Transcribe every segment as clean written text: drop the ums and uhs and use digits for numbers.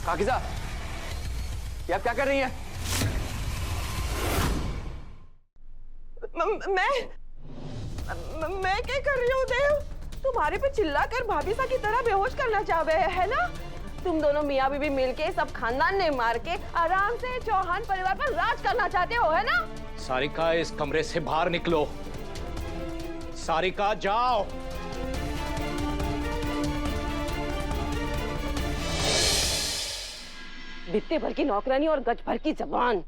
पाकिज़ा, ये आप क्या कर रही हैं? मैं क्या कर रही हूँ देव? तुम्हारे पे चिल्लाकर भाभी सा की तरह बेहोश करना चाह रहे है ना? तुम दोनों मियाँ बीबी मिलके सब खानदान ने मार के आराम से चौहान परिवार पर राज करना चाहते हो, है ना? सारिका, इस कमरे से बाहर निकलो। सारिका, जाओ। बित्ते भर की नौकरानी और गज भर की जबान।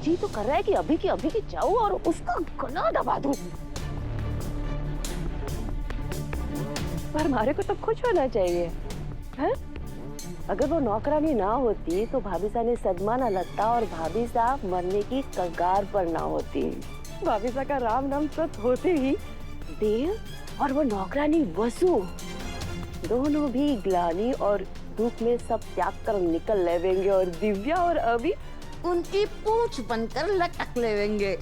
जी तो कर रहा है कि अभी की जाऊं और उसका गला दबा दूं। पर हमारे को तो खुश होना चाहिए, है? अगर वो नौकरानी ना होती तो भाभी साहब ने सदमा ना लगता और भाभी साहब मरने की कगार पर ना होती। भाभी साहब का राम नाम सत होते ही देव और वो नौकरानी वसु दोनों भी ग्लानि और दुख में सब त्याग कर निकल लेवेंगे और दिव्या और अभी उनकी पूंछ बनकर लटक लेवेंगे।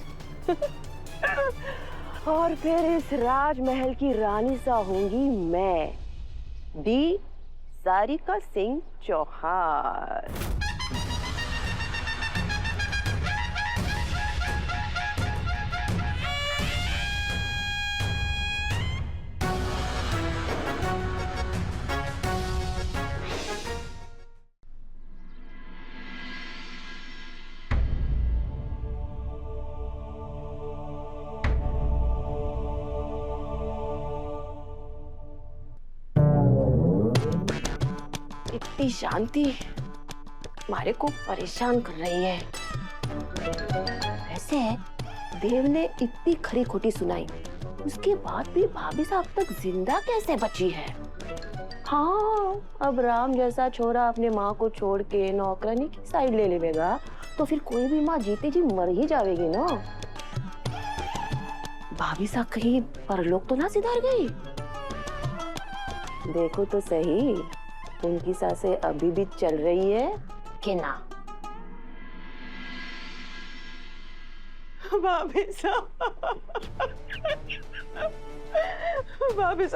और फिर इस राजमहल की रानी सा होंगी मैं, डी सारिका सिंह चौहान। इतनी शांति हमारे को परेशान कर रही है। वैसे देव ने इतनी खरी खोटी सुनाई, उसके बाद भी भाभी साहब तक जिंदा कैसे बची है? हाँ, अब राम जैसा छोरा अपने माँ को छोड़ के नौकरानी की साइड ले लेगा तो फिर कोई भी माँ जीते जी मर ही जाएगी ना। भाभी साहब कहीं परलोक तो ना सिधार गई? देखो तो सही, उनकी सांसें अभी भी चल रही है कि ना? भाभी साहब,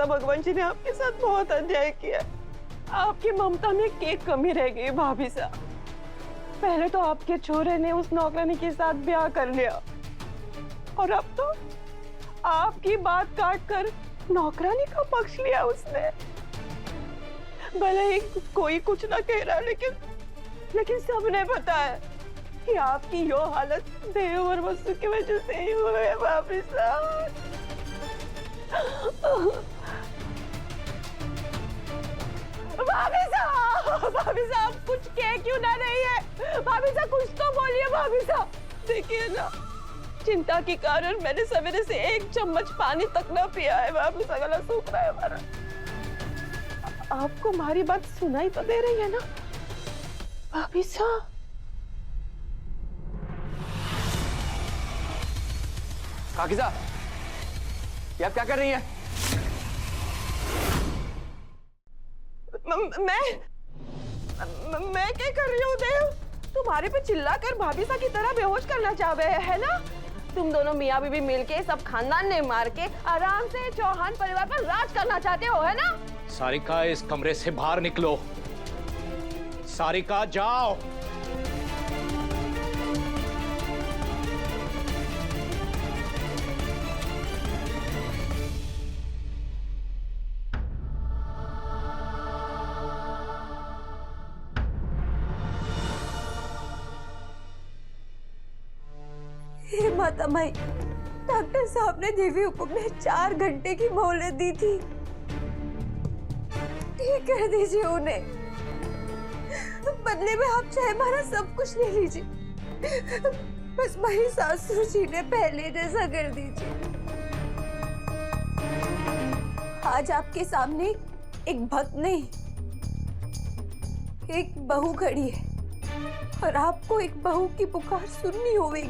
भगवान जी ने आपके साथ बहुत अन्याय किया। आपकी ममता में क्या कमी रह गई भाभी साहब? पहले तो आपके छोरे ने उस नौकरानी के साथ ब्याह कर लिया और अब तो आपकी बात काट कर नौकरानी का पक्ष लिया उसने। भले ही कोई कुछ ना कह रहा, लेकिन सबने पता है कि आपकी यो हालत देव और वसु की वजह से ही हुई है भाभी साहब। भाभी साहब कुछ कह क्यों ना रही है? भाभी साहब कुछ तो बोलिए भाभी साहब। देखिए ना, चिंता के कारण मैंने सवेरे से एक चम्मच पानी तक ना पिया है। भाभी साहब गला सूख रहा है हमारा। आपको हमारी बात सुनाई तो दे रही है ना भाभी साहब? पाकिज़ा, ये आप क्या कर रही हैं? मैं क्या कर रही हूँ देव? तुम्हारे पे चिल्लाकर भाभी साहब की तरह बेहोश करना चाह रहे है ना? तुम दोनों मियाँ बीबी मिलके सब खानदान ने मार के आराम से चौहान परिवार पर राज करना चाहते हो, है ना? सारिका, इस कमरे से बाहर निकलो। सारिका, जाओ। हे माता माई, डॉक्टर साहब ने देवी हुकुम में 4 घंटे की मोहलत दी थी। ठीक कर दीजिए उन्हें। बदले में आप चाहे हमारा सब कुछ ले लीजिए, बस मेरी सासू जी ने पहले जैसा कर दीजिए। आज आपके सामने एक भक्त नहीं, एक बहू खड़ी है और आपको एक बहू की पुकार सुननी होगी।